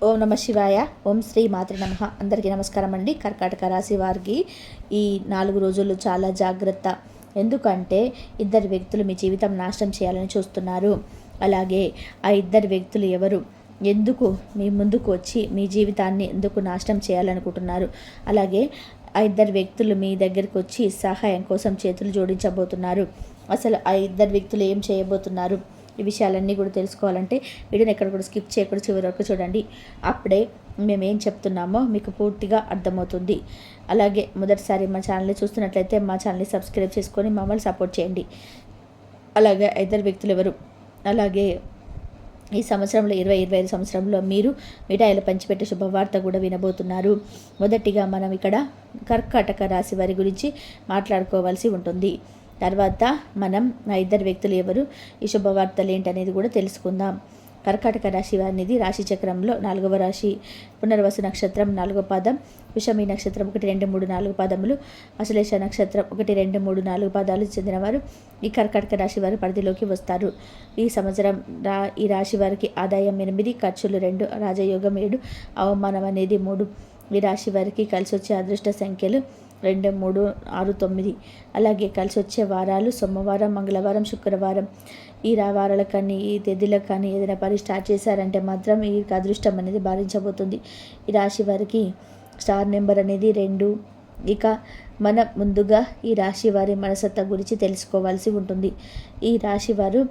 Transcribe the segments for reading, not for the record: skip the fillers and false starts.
ఓం నమ శివాయ. ఓం శ్రీ మాతృ నమః. అందరికీ నమస్కారం అండి. కర్కాటక రాశి వారికి ఈ 4 రోజులు చాలా జాగ్రత్త. ఎందుకంటే ఇద్దరు వ్యక్తులు మీ జీవితం నాశనం చేయాలని చూస్తున్నారు. అలాగే ఆ ఇద్దరు వ్యక్తులు ఎవరు, ఎందుకు మీ ముందుకు వచ్చి మీ జీవితాన్ని ఎందుకు నాశనం చేయాలనుకుంటున్నారు, అలాగే ఆ ఇద్దరు వ్యక్తులు మీ దగ్గరికి వచ్చి సహాయం కోసం చేతులు జోడించబోతున్నారు. అసలు ఆ ఇద్దరు వ్యక్తులు ఏం చేయబోతున్నారు, ఈ విషయాలన్నీ కూడా తెలుసుకోవాలంటే వీడియోని ఎక్కడ కూడా స్కిప్ చేయకుండా చివరి వరకు చూడండి. అప్పుడే మేము ఏం చెప్తున్నామో మీకు పూర్తిగా అర్థమవుతుంది. అలాగే మొదటిసారి మా ఛానల్ని చూస్తున్నట్లయితే మా ఛానల్ని సబ్స్క్రైబ్ చేసుకొని మమ్మల్ని సపోర్ట్ చేయండి. అలాగే ఇద్దరు వ్యక్తులు ఎవరు, అలాగే ఈ సంవత్సరంలో 2025 సంవత్సరంలో మీరు మిఠాయిలు పంచిపెట్టే శుభవార్త కూడా వినబోతున్నారు. మొదటిగా మనం ఇక్కడ కర్కాటక రాశి వారి గురించి మాట్లాడుకోవాల్సి ఉంటుంది. తర్వాత మనం ఆ ఇద్దరు వ్యక్తులు ఎవరు, ఈ శుభవార్తలు ఏంటనేది కూడా తెలుసుకుందాం. కర్కాటక రాశి వారినిది రాశి చక్రంలో 4వ రాశి, పునర్వసు నక్షత్రం 4వ పాదం, విషమి నక్షత్రం 1, 2, 3, 4 పాదములు, అశ్లేష నక్షత్రం 1, 2, 3, 4 పాదాలు చెందినవారు ఈ కర్కాటక రాశి వారి పరిధిలోకి వస్తారు. ఈ సంవత్సరం ఈ రాశి వారికి ఆదాయం 8, ఖర్చులు 2, రాజయోగం 7, అవమానం అనేది 3. ఈ రాశి వారికి కలిసి వచ్చే అదృష్ట సంఖ్యలు 2, 3, 6, 9. అలాగే కలిసి వచ్చే వారాలు సోమవారం, మంగళవారం, శుక్రవారం. ఈ వారాలకు కానీ ఈ తేదీలకు కానీ ఏదైనా పని స్టార్ట్ చేశారంటే మాత్రం ఈ అదృష్టం అనేది భారించబోతుంది. ఈ రాశి వారికి స్టార్ నెంబర్ అనేది 2. ఇక మనం ముందుగా ఈ రాశి వారి మనస్తత్వం గురించి తెలుసుకోవాల్సి ఉంటుంది. ఈ రాశి వారు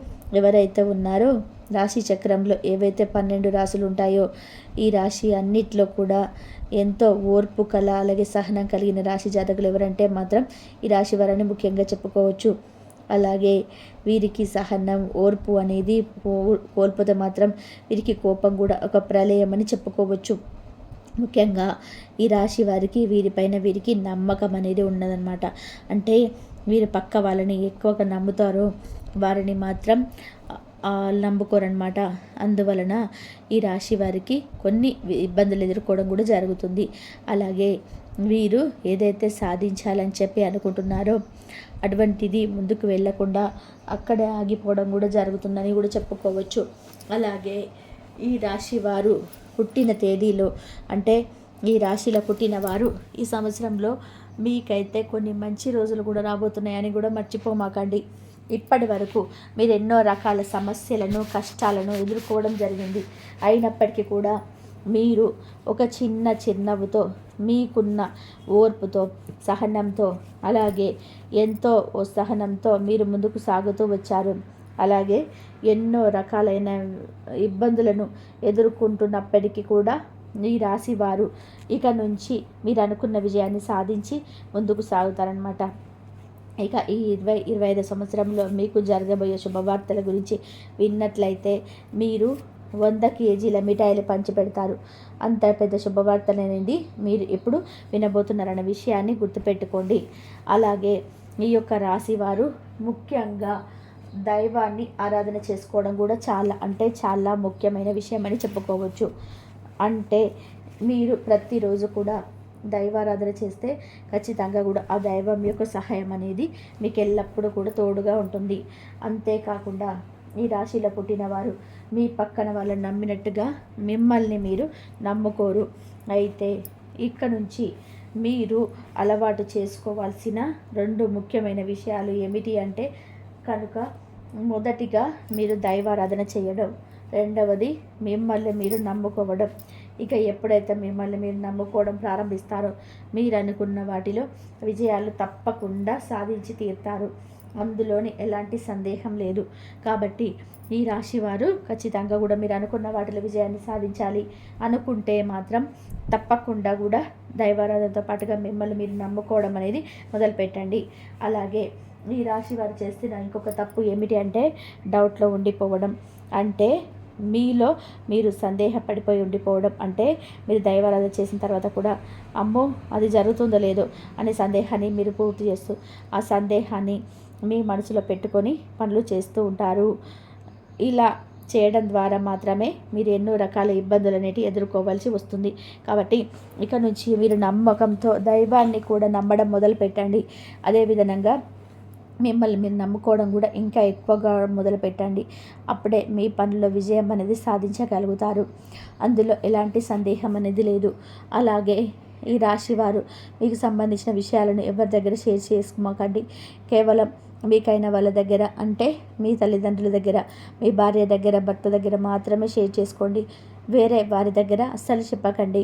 ఎవరైతే ఉన్నారో రాశి చక్రంలో ఏవైతే 12 రాశులు ఉంటాయో ఈ రాశి అన్నిట్లో కూడా ఎంతో ఓర్పు కళ, అలాగే సహనం కలిగిన రాశి జాతకులు ఎవరంటే మాత్రం ఈ రాశి వారిని ముఖ్యంగా చెప్పుకోవచ్చు. అలాగే వీరికి సహనం, ఓర్పు అనేది కోల్పోతే మాత్రం వీరికి కోపం కూడా ఒక ప్రళయం అని చెప్పుకోవచ్చు. ముఖ్యంగా ఈ రాశి వారికి వీరిపైన వీరికి నమ్మకం అనేది ఉన్నదన్నమాట. అంటే వీరు పక్క వాళ్ళని ఎక్కువగా నమ్ముతారో వారిని మాత్రం నమ్ముకోరనమాట. అందువలన ఈ రాశి వారికి కొన్ని ఇబ్బందులు ఎదుర్కోవడం కూడా జరుగుతుంది. అలాగే వీరు ఏదైతే సాధించాలని చెప్పి అనుకుంటున్నారో అటువంటిది ముందుకు వెళ్ళకుండా అక్కడే ఆగిపోవడం కూడా జరుగుతుందని కూడా చెప్పుకోవచ్చు. అలాగే ఈ రాశి వారు పుట్టిన తేదీలో, అంటే ఈ రాశిలో పుట్టిన వారు ఈ సంవత్సరంలో మీకైతే కొన్ని మంచి రోజులు కూడా రాబోతున్నాయని కూడా మర్చిపోమాకండి. ఇప్పటి వరకు మీరు ఎన్నో రకాల సమస్యలను, కష్టాలను ఎదుర్కోవడం జరిగింది. అయినప్పటికీ కూడా మీరు ఒక చిన్న చిరునవ్వుతో, మీకున్న ఓర్పుతో, సహనంతో, అలాగే ఎంతో సహనంతో మీరు ముందుకు సాగుతూ వచ్చారు. అలాగే ఎన్నో రకాలైన ఇబ్బందులను ఎదుర్కొంటున్నప్పటికీ కూడా ఈ రాశి వారు ఇక నుంచి మీరు అనుకున్న విజయాన్ని సాధించి ముందుకు సాగుతారనమాట. ఇక ఈ 2025 సంవత్సరంలో మీకు జరగబోయే శుభవార్తల గురించి విన్నట్లయితే మీరు 100 కేజీల మిఠాయిలు పంచిపెడతారు. అంత పెద్ద శుభవార్తలు అనేది మీరు ఇప్పుడు వినబోతున్నారన్న విషయాన్ని గుర్తుపెట్టుకోండి. అలాగే ఈ యొక్క రాశి వారు ముఖ్యంగా దైవాన్ని ఆరాధన చేసుకోవడం కూడా చాలా ముఖ్యమైన విషయం అని చెప్పుకోవచ్చు. అంటే మీరు ప్రతిరోజు కూడా దైవారాధన చేస్తే ఖచ్చితంగా కూడా ఆ దైవం యొక్క సహాయం అనేది మీకు ఎల్లప్పుడూ కూడా తోడుగా ఉంటుంది. అంతేకాకుండా ఈ రాశిలో పుట్టిన వారు మీ పక్కన వాళ్ళని నమ్మినట్టుగా మిమ్మల్ని మీరు నమ్ముకోరు. అయితే ఇక్కడ నుంచి మీరు అలవాటు చేసుకోవాల్సిన 2 ముఖ్యమైన విషయాలు ఏమిటి అంటే కనుక మొదటిగా మీరు దైవారాధన చేయడం, రెండవది మిమ్మల్ని మీరు నమ్ముకోవడం. ఇక ఎప్పుడైతే మిమ్మల్ని మీరు నమ్ముకోవడం ప్రారంభిస్తారో మీరు అనుకున్న వాటిలో విజయాలు తప్పకుండా సాధించి తీరుతారు. అందులోని ఎలాంటి సందేహం లేదు. కాబట్టి ఈ రాశి వారు ఖచ్చితంగా కూడా మీరు అనుకున్న వాటిలో విజయాన్ని సాధించాలి అనుకుంటే మాత్రం తప్పకుండా కూడా దైవారాధనతో పాటుగా మిమ్మల్ని మీరు నమ్ముకోవడం అనేది మొదలుపెట్టండి. అలాగే ఈ రాశి వారు చేస్తున్న ఇంకొక తప్పు ఏమిటి అంటే డౌట్లో ఉండిపోవడం. అంటే మీలో మీరు సందేహపడిపోయి ఉండిపోవడం. అంటే మీరు దైవారాధన చేసిన తర్వాత కూడా అమ్మో అది జరుగుతుందో లేదో అనే సందేహాన్ని మీరు పూర్తి చేస్తూ ఆ సందేహాన్ని మీ మనసులో పెట్టుకొని పనులు చేస్తూ ఉంటారు. ఇలా చేయడం ద్వారా మాత్రమే మీరు ఎన్నో రకాల ఇబ్బందులు అనేటివి ఎదుర్కోవాల్సి వస్తుంది. కాబట్టి ఇక నుంచి మీరు నమ్మకంతో దైవాన్ని కూడా నమ్మడం మొదలు పెట్టండి. అదేవిధంగా మిమ్మల్ని మీరు నమ్ముకోవడం కూడా ఇంకా ఎక్కువగా మొదలుపెట్టండి. అప్పుడే మీ పనిలో విజయం అనేది సాధించగలుగుతారు. అందులో ఎలాంటి సందేహం అనేది లేదు. అలాగే ఈ రాశి వారు మీకు సంబంధించిన విషయాలను ఎవరి దగ్గర షేర్ చేసుకోమాకండి. కేవలం మీకైన వాళ్ళ దగ్గర, అంటే మీ తల్లిదండ్రుల దగ్గర, మీ భార్య దగ్గర, భర్త దగ్గర మాత్రమే షేర్ చేసుకోండి. వేరే వారి దగ్గర అస్సలు చెప్పకండి.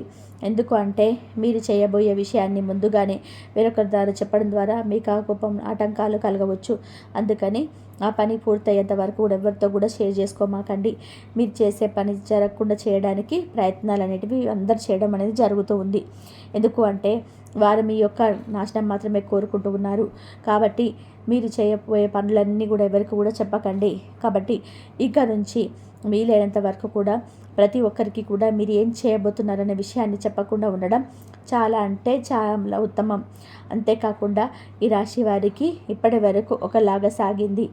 ఎందుకు అంటే మీరు చేయబోయే విషయాన్ని ముందుగానే వేరొకరి ద్వారా చెప్పడం ద్వారా మీకు ఆ కోపం ఆటంకాలు కలగవచ్చు. అందుకని ఆ పని పూర్తయ్యేంత వరకు కూడా ఎవరితో కూడా షేర్ చేసుకోమాకండి. మీరు చేసే పని జరగకుండా చేయడానికి ప్రయత్నాలు అనేటివి అందరు చేయడం అనేది జరుగుతూ ఉంది. ఎందుకు అంటే వారు మీ యొక్క నాశనం మాత్రమే కోరుకుంటూ ఉన్నారు. కాబట్టి మీరు చేయబోయే పనులన్నీ కూడా ఎవరికి కూడా చెప్పకండి. కాబట్టి ఇక నుంచి వీలైనంత వరకు కూడా ప్రతి ఒక్కరికి కూడా మీరు ఏం చేయబోతున్నారనే విషయాన్ని చెప్పకుండా ఉండడం చాలా అంటే చాలా ఉత్తమం. అంతేకాకుండా ఈ రాశి వారికి ఇప్పటి వరకు ఒకలాగా సాగింది,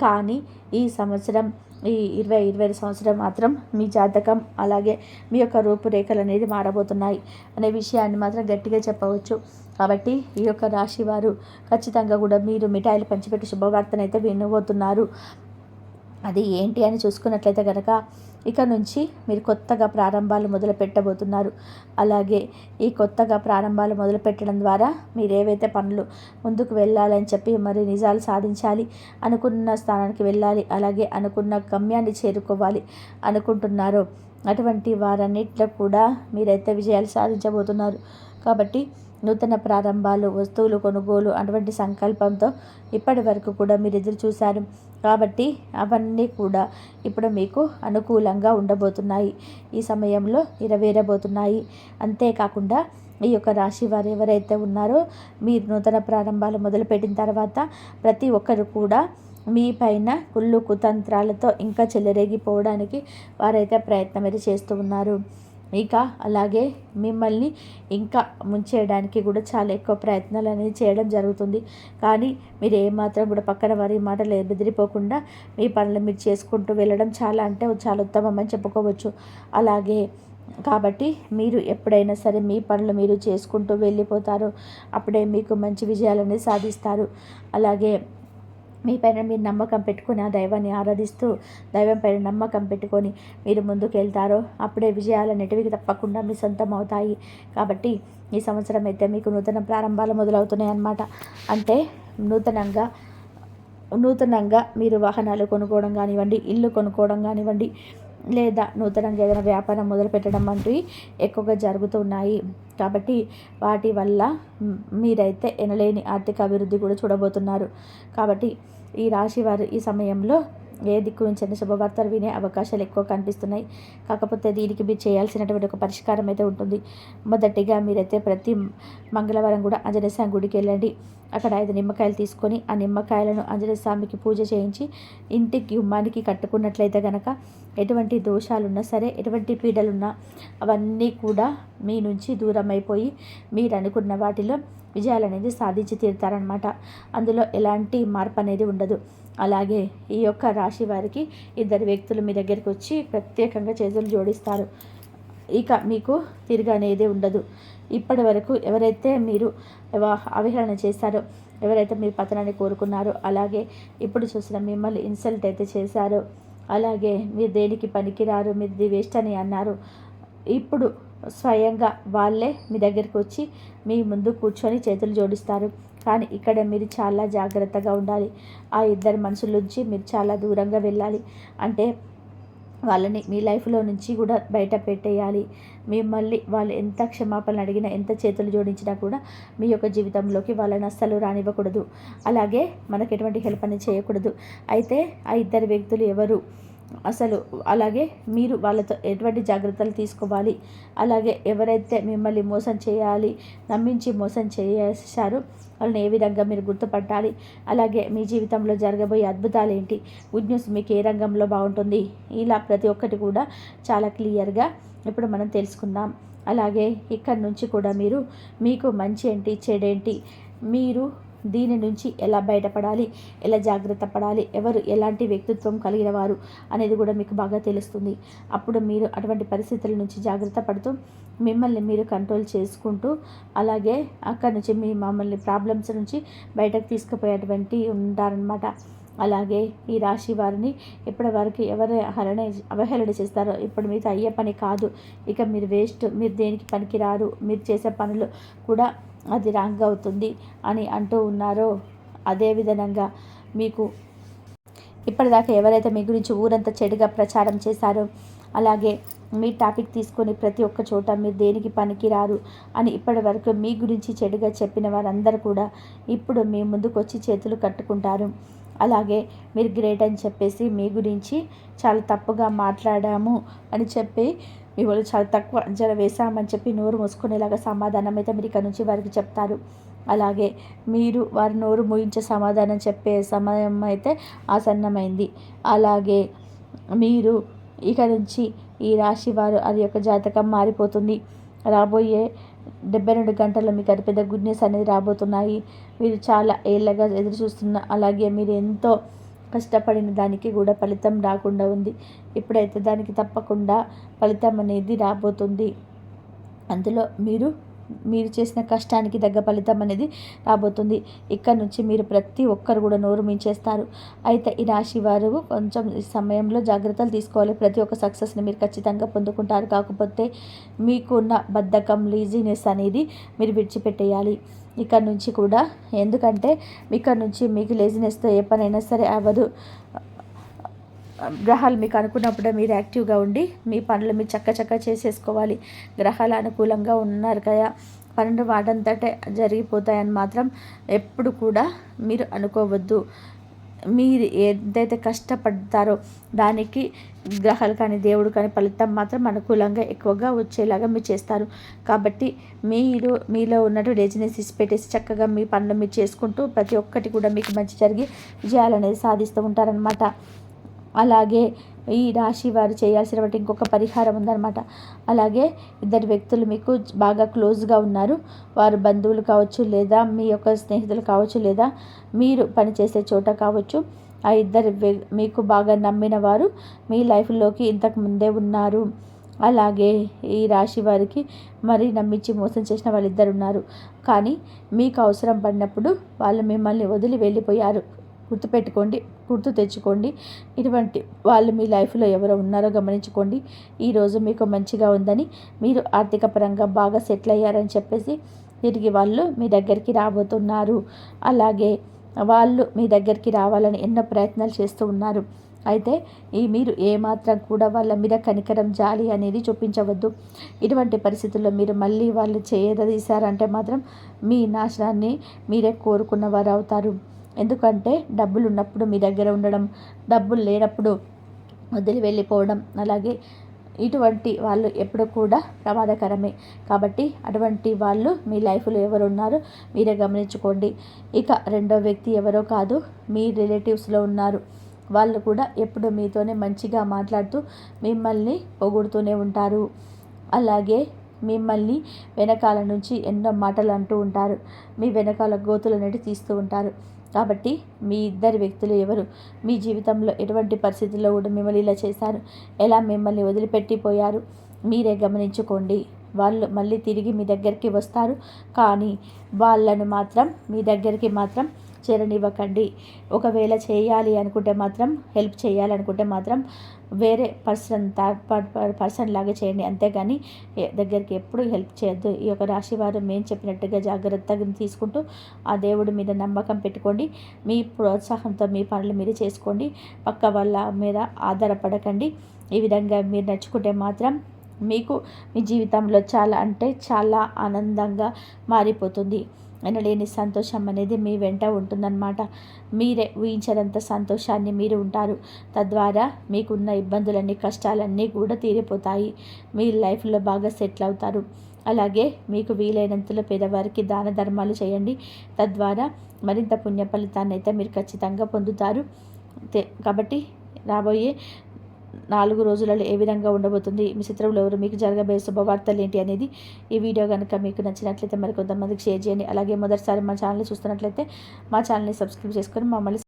కానీ ఈ సంవత్సరం, ఈ 2020 సంవత్సరం మాత్రం మీ జాతకం అలాగే మీ యొక్క రూపురేఖలు అనేది మారబోతున్నాయి అనే విషయాన్ని మాత్రం గట్టిగా చెప్పవచ్చు. కాబట్టి ఈ యొక్క రాశి వారు ఖచ్చితంగా కూడా మీరు మిఠాయిలు పంచిపెట్టి శుభవార్తనైతే వినబోతున్నారు. అది ఏంటి అని చూసుకున్నట్లయితే కనుక ఇక నుంచి మీరు కొత్తగా ప్రారంభాలు మొదలు పెట్టబోతున్నారు. అలాగే ఈ కొత్తగా ప్రారంభాలు మొదలు పెట్టడం ద్వారా మీరు ఏవైతే పనులు ముందుకు వెళ్ళాలని చెప్పి మరి నిజాలు సాధించాలి, అనుకున్న స్థానానికి వెళ్ళాలి, అలాగే అనుకున్న గమ్యాన్ని చేరుకోవాలి అనుకుంటున్నారో అటువంటి వారన్నిట్లో కూడా మీరైతే విజయాలు సాధించబోతున్నారు. కాబట్టి నూతన ప్రారంభాలు, వస్తువులు కొనుగోలు అటువంటి సంకల్పంతో ఇప్పటి వరకు కూడా మీరు ఎదురు చూశారు. కాబట్టి అవన్నీ కూడా ఇప్పుడు మీకు అనుకూలంగా ఉండబోతున్నాయి. ఈ సమయంలో నెరవేరబోతున్నాయి. అంతేకాకుండా ఈ యొక్క రాశి వారు ఎవరైతే ఉన్నారో మీరు నూతన ప్రారంభాలు మొదలుపెట్టిన తర్వాత ప్రతి ఒక్కరు కూడా మీ పైన కుళ్ళు కుతంత్రాలతో ఇంకా చెలరేగిపోవడానికి వారైతే ప్రయత్నం అయితే చేస్తూ ఉన్నారు. ఇక అలాగే మిమ్మల్ని ఇంకా ముంచేయడానికి కూడా చాలా ఎక్కువ ప్రయత్నాలు అనేది చేయడం జరుగుతుంది. కానీ మీరు ఏమాత్రం కూడా పక్కన వారి మాటలు బెదిరిపోకుండా మీ పనులు మీరు చేసుకుంటూ వెళ్ళడం చాలా అంటే చాలా ఉత్తమం అని చెప్పుకోవచ్చు. అలాగే కాబట్టి మీరు ఎప్పుడైనా సరే మీ పనులు మీరు చేసుకుంటూ వెళ్ళిపోతారో అప్పుడే మీకు మంచి విజయాలని సాధిస్తారు. అలాగే మీ పైన మీరు నమ్మకం పెట్టుకొని ఆ దైవాన్ని ఆరాధిస్తూ దైవం పైన నమ్మకం పెట్టుకొని మీరు ముందుకు వెళ్తారో అప్పుడే విజయాలు అనేటివి తప్పకుండా మీ సొంతం అవుతాయి. కాబట్టి ఈ సంవత్సరం అయితే మీకు నూతన ప్రారంభాలు మొదలవుతున్నాయి అన్నమాట. అంటే నూతనంగా మీరు వాహనాలు కొనుక్కోవడం కానివ్వండి, ఇల్లు కొనుక్కోవడం కానివ్వండి, లేదా నూతనంగా ఏదైనా వ్యాపారం మొదలుపెట్టడం వంటివి ఎక్కువగా జరుగుతున్నాయి. కాబట్టి వాటి వల్ల మీరైతే ఎనలేని ఆర్థిక అభివృద్ధి కూడా చూడబోతున్నారు. కాబట్టి ఈ రాశి వారు ఈ సమయంలో ఏ దిక్కు నుంచి అయినా శుభవార్తలు వినే అవకాశాలు ఎక్కువ కనిపిస్తున్నాయి. కాకపోతే దీనికి మీరు చేయాల్సినటువంటి ఒక పరిష్కారం అయితే ఉంటుంది. మొదటిగా మీరైతే ప్రతి మంగళవారం కూడా ఆంజనేయ స్వామి గుడికి వెళ్ళండి. అక్కడ 5 నిమ్మకాయలు తీసుకొని ఆ నిమ్మకాయలను ఆంజనేయ స్వామికి పూజ చేయించి ఇంటికి గుమ్మానికి కట్టుకున్నట్లయితే కనుక ఎటువంటి దోషాలున్నా సరే, ఎటువంటి పీడలున్నా అవన్నీ కూడా మీ నుంచి దూరం అయిపోయి మీరు అనుకున్న వాటిలో విజయాలు అనేది సాధించి తీరుతారనమాట. అందులో ఎలాంటి మార్పు అనేది ఉండదు. అలాగే ఈ యొక్క రాశి వారికి 2 వ్యక్తులు మీ దగ్గరికి వచ్చి ప్రత్యేకంగా చేతులు జోడిస్తారు. ఇక మీకు తిరగనేదే ఉండదు. ఇప్పటి వరకు ఎవరైతే మీరు అవహేళన చేశారో, ఎవరైతే మీ పతనాన్ని కోరుకున్నారో, అలాగే ఇప్పుడు చూసిన మిమ్మల్ని ఇన్సల్ట్ అయితే చేశారో, అలాగే మీరు దేనికి పనికిరారు, మీరు ది వేస్ట్ అని అన్నారు, ఇప్పుడు స్వయంగా వాళ్ళే మీ దగ్గరికి వచ్చి మీ ముందు కూర్చొని చేతులు జోడిస్తారు. కానీ ఇక్కడ మీరు చాలా జాగ్రత్తగా ఉండాలి. ఆ 2 మనుషుల నుంచి మీరు చాలా దూరంగా వెళ్ళాలి. అంటే వాళ్ళని మీ లైఫ్లో నుంచి కూడా బయట పెట్టేయాలి. మిమ్మల్ని వాళ్ళు ఎంత క్షమాపణలు అడిగినా, ఎంత చేతులు జోడించినా కూడా మీ యొక్క జీవితంలోకి వాళ్ళని అస్సలు రానివ్వకూడదు. అలాగే మనకు ఎటువంటి హెల్ప్ అనేది చేయకూడదు. అయితే ఆ 2 వ్యక్తులు ఎవరు అసలు, అలాగే మీరు వాళ్ళతో ఎటువంటి జాగ్రత్తలు తీసుకోవాలి, అలాగే ఎవరైతే మిమ్మల్ని మోసం చేయాలి, నమ్మించి మోసం చేశారో వాళ్ళని ఏ విధంగా మీరు గుర్తుపట్టాలి, అలాగే మీ జీవితంలో జరగబోయే అద్భుతాలు ఏంటి, గుడ్ న్యూస్ మీకు ఏ రంగంలో బాగుంటుంది, ఇలా ప్రతి ఒక్కటి కూడా చాలా క్లియర్గా ఇప్పుడు మనం తెలుసుకుందాం. అలాగే ఇక్కడి నుంచి కూడా మీకు మంచి ఏంటి, చెడేంటి, మీరు దీని నుంచి ఎలా బయటపడాలి, ఎలా జాగ్రత్త పడాలి, ఎవరు ఎలాంటి వ్యక్తిత్వం కలిగిన వారు అనేది కూడా మీకు బాగా తెలుస్తుంది. అప్పుడు మీరు అటువంటి పరిస్థితుల నుంచి జాగ్రత్త పడుతూ మిమ్మల్ని మీరు కంట్రోల్ చేసుకుంటూ, అలాగే అక్కడి నుంచి మమ్మల్ని ప్రాబ్లమ్స్ నుంచి బయటకు తీసుకుపోయేటువంటి ఉంటారనమాట. అలాగే ఈ రాశి వారిని ఇప్పటి వరకు ఎవరు అవహేళన చేస్తారో ఇప్పుడు మీతో అయ్యే పని కాదు, ఇక మీరు వేస్ట్, మీరు దేనికి పనికిరారు, మీరు చేసే పనులు కూడా అది రాంగ్ అవుతుంది అని అంటూ ఉన్నారో, అదే విధంగా మీకు ఇప్పటిదాకా ఎవరైతే మీ గురించి ఊరంతా చెడుగా ప్రచారం చేశారో, అలాగే మీ టాపిక్ తీసుకొని ప్రతి ఒక్క చోట మీరు దేనికి పనికిరారు అని ఇప్పటి వరకు మీ గురించి చెడుగా చెప్పిన వారందరూ కూడా ఇప్పుడు మీ ముందుకు వచ్చి చేతులు కట్టుకుంటారు. అలాగే మీరు గ్రేట్ అని చెప్పేసి మీ గురించి చాలా తప్పుగా మాట్లాడాము అని చెప్పి మీ వాళ్ళు చాలా తక్కువ అంచనా వేశామని చెప్పి నోరు మూసుకునేలాగా సమాధానం అయితే మీరు ఇక్కడ నుంచి వారికి చెప్తారు. అలాగే మీరు వారి నోరు మూయించే సమాధానం చెప్పే సమయం అయితే ఆసన్నమైంది. అలాగే మీరు ఇక నుంచి ఈ రాశి వారు అది యొక్క జాతకం మారిపోతుంది. రాబోయే 72 గంటల్లో మీకు అది పెద్ద గుడ్ న్యూస్ అనేది రాబోతున్నాయి. మీరు చాలా ఏళ్ళగా ఎదురు చూస్తున్న, అలాగే మీరు ఎంతో కష్టపడిన దానికి కూడా ఫలితం రాకుండా ఉంది. ఇప్పుడైతే దానికి తప్పకుండా ఫలితం అనేది రాబోతుంది. అందులో మీరు చేసిన కష్టానికి తగ్గ ఫలితం అనేది రాబోతుంది. ఇక్కడ నుంచి మీరు ప్రతి ఒక్కరు కూడా నోరు మించేస్తారు. అయితే ఈ రాశి వారు కొంచెం ఈ సమయంలో జాగ్రత్తలు తీసుకోవాలి. ప్రతి ఒక్క సక్సెస్ని మీరు ఖచ్చితంగా పొందుకుంటారు. కాకపోతే మీకున్న బద్ధకం, లేజినెస్ అనేది మీరు విడిచిపెట్టేయాలి ఇక్కడ నుంచి కూడా. ఎందుకంటే ఇక్కడ నుంచి మీకు లేజినెస్తో ఏ పనైనా సరే అవ్వదు. గ్రహాలు మీకు అనుకున్నప్పుడే మీరు యాక్టివ్గా ఉండి మీ పనులు మీరు చక్క చేసేసుకోవాలి. గ్రహాలు అనుకూలంగా ఉన్నారు కదా, పనులు వాటంతటే జరిగిపోతాయని మాత్రం ఎప్పుడు కూడా మీరు అనుకోవద్దు. మీరు ఏదైతే కష్టపడతారో దానికి గ్రహాలు కానీ దేవుడు కానీ ఫలితం మాత్రం అనుకూలంగా ఎక్కువగా వచ్చేలాగా మీరు చేస్తారు. కాబట్టి మీలో ఉన్నట్టు లేజినెస్ ఇసిపెట్టేసి చక్కగా మీ పనులు మీరు చేసుకుంటూ ప్రతి ఒక్కటి కూడా మీకు మంచి జరిగి విజయాలు సాధిస్తూ ఉంటారనమాట. అలాగే ఈ రాశి వారు చేయాల్సినటువంటి ఇంకొక పరిహారం ఉందన్నమాట. అలాగే ఇద్దరు వ్యక్తులు మీకు బాగా క్లోజ్గా ఉన్నారు. వారు బంధువులు కావచ్చు, లేదా మీ యొక్క స్నేహితులు కావచ్చు, లేదా మీరు పనిచేసే చోట కావచ్చు. ఆ ఇద్దరు మీకు బాగా నమ్మిన వారు మీ లైఫ్లోకి ఇంతకు ముందే ఉన్నారు. అలాగే ఈ రాశి వారికి మరీ నమ్మించి మోసం చేసిన వాళ్ళిద్దరు ఉన్నారు. కానీ మీకు అవసరం పడినప్పుడు వాళ్ళు మిమ్మల్ని వదిలి వెళ్ళిపోయారు. గుర్తు తెచ్చుకోండి. ఇటువంటి వాళ్ళు మీ లైఫ్లో ఎవరో ఉన్నారో గమనించుకోండి. ఈరోజు మీకు మంచిగా ఉందని, మీరు ఆర్థిక పరంగా బాగా సెటిల్ అయ్యారని చెప్పేసి తిరిగి వాళ్ళు మీ దగ్గరికి రాబోతున్నారు. అలాగే వాళ్ళు మీ దగ్గరికి రావాలని ఎన్నో ప్రయత్నాలు చేస్తూ ఉన్నారు. అయితే మీరు ఏమాత్రం కూడా వాళ్ళ మీద కనికరం, జాలి అనేది చూపించవద్దు. ఇటువంటి పరిస్థితుల్లో మీరు మళ్ళీ వాళ్ళు చేయదీశారంటే మాత్రం మీ నాశనాన్ని మీరే కోరుకున్న వారు అవుతారు. ఎందుకంటే డబ్బులు ఉన్నప్పుడు మీ దగ్గర ఉండడం, డబ్బులు లేనప్పుడు వదిలి వెళ్ళిపోవడం, అలాగే ఇటువంటి వాళ్ళు ఎప్పుడు కూడా ప్రమాదకరమే. కాబట్టి అటువంటి వాళ్ళు మీ లైఫ్లో ఎవరు ఉన్నారో మీరే గమనించుకోండి. ఇక రెండో వ్యక్తి ఎవరో కాదు, మీ రిలేటివ్స్లో ఉన్నారు. వాళ్ళు కూడా ఎప్పుడు మీతోనే మంచిగా మాట్లాడుతూ మిమ్మల్ని పొగుడుతూనే ఉంటారు. అలాగే మిమ్మల్ని వెనకాల నుంచి ఎన్నో మాటలు అంటూ ఉంటారు. మీ వెనకాల గోతులు అనేవి తీస్తూ ఉంటారు. కాబట్టి మీ ఇద్దరు వ్యక్తులు ఎవరు, మీ జీవితంలో ఎటువంటి పరిస్థితుల్లో కూడా మిమ్మల్ని ఇలా చేశారు, ఎలా మిమ్మల్ని వదిలిపెట్టిపోయారు మీరే గమనించుకోండి. వాళ్ళు మళ్ళీ తిరిగి మీ దగ్గరికి వస్తారు. కానీ వాళ్ళను మాత్రం మీ దగ్గరికి మాత్రం చేరనివ్వకండి. ఒకవేళ చేయాలి అనుకుంటే మాత్రం, హెల్ప్ చేయాలనుకుంటే మాత్రం వేరే థర్డ్ పర్సన్ లాగా చేయండి. అంతేగాని దగ్గరికి ఎప్పుడు హెల్ప్ చేయొద్దు. ఈ యొక్క రాశి వారు మేము చెప్పినట్టుగా జాగ్రత్తగా తీసుకుంటూ ఆ దేవుడి మీద నమ్మకం పెట్టుకోండి. మీ ప్రోత్సాహంతో మీ పనులు మీరు చేసుకోండి. పక్క వాళ్ళ మీద ఆధారపడకండి. ఈ విధంగా మీరు నడుచుకుంటే మాత్రం మీకు మీ జీవితంలో చాలా అంటే చాలా ఆనందంగా మారిపోతుంది. ఎనలేని సంతోషం అనేది మీ వెంట ఉంటుందన్నమాట. మీరే ఊహించనంత సంతోషాన్ని మీరు ఉంటారు. తద్వారా మీకున్న ఇబ్బందులన్నీ, కష్టాలన్నీ కూడా తీరిపోతాయి. మీ లైఫ్లో బాగా సెటిల్ అవుతారు. అలాగే మీకు వీలైనంతలో పేదవారికి దాన ధర్మాలు చేయండి. తద్వారా మరింత పుణ్య ఫలితాన్ని అయితే మీరు ఖచ్చితంగా పొందుతారు. కాబట్టి రాబోయే 4 రోజులలో ఏ విధంగా ఉండబోతుంది, మీ శత్రువులు ఎవరు, మీకు జరగబోయే శుభవార్తలు ఏంటి అనేది ఈ వీడియో కనుక మీకు నచ్చినట్లయితే మరి కొంతమందికి షేర్ చేయండి. అలాగే మొదటిసారి మా ఛానల్ని చూస్తున్నట్లయితే మా ఛానల్ని సబ్స్క్రైబ్ చేసుకొని మమ్మల్ని